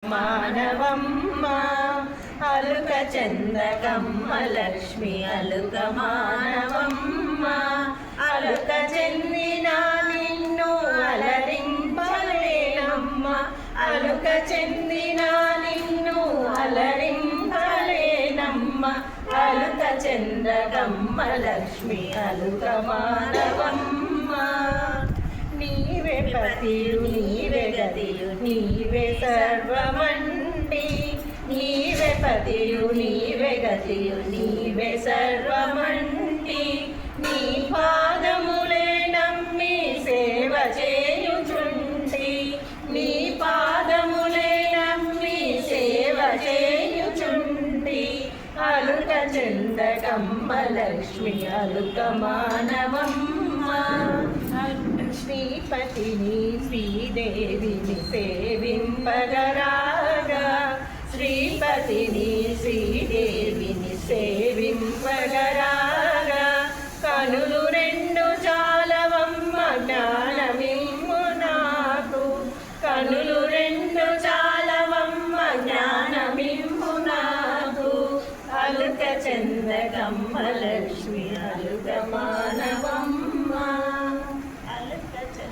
మానవమ్మ అలుక చందకమ్మ లక్ష్మి అలుక మానవమ్మ అలుక చెందిన నిన్ను అలరింపలేనమ్మ అలుక చెందిన నిన్ను అలరింపలేనమ్మ అలుక చందకమ్మ లక్ష్మి అలుక మానవమ్మ నీవే పతియు నీవే గతియు నీవే సర్వమండి నీవే పతియు నీవే గతియు నీవే సర్వమండి నీ పాదములే నమ్మి సేవ చేయుచుంటి నీ పాదములే నమ్మి సేవ చేయుచుంటి అలుక చందకమ్మ లక్ష్మి అలుక మానవమ్మ శ్రీపతిని శ్రీదేవిని సేవింపగరాగా శ్రీపతిని శ్రీదేవిని సేవింపగరాగా కనులు రెండు చాలవమ్మ జ్ఞానమిమ్ము నాకు కనులు రెండు చాలవమ్మ జ్ఞానమిమ్ము నాకు అలుక చందకమ్మ లక్ష్మి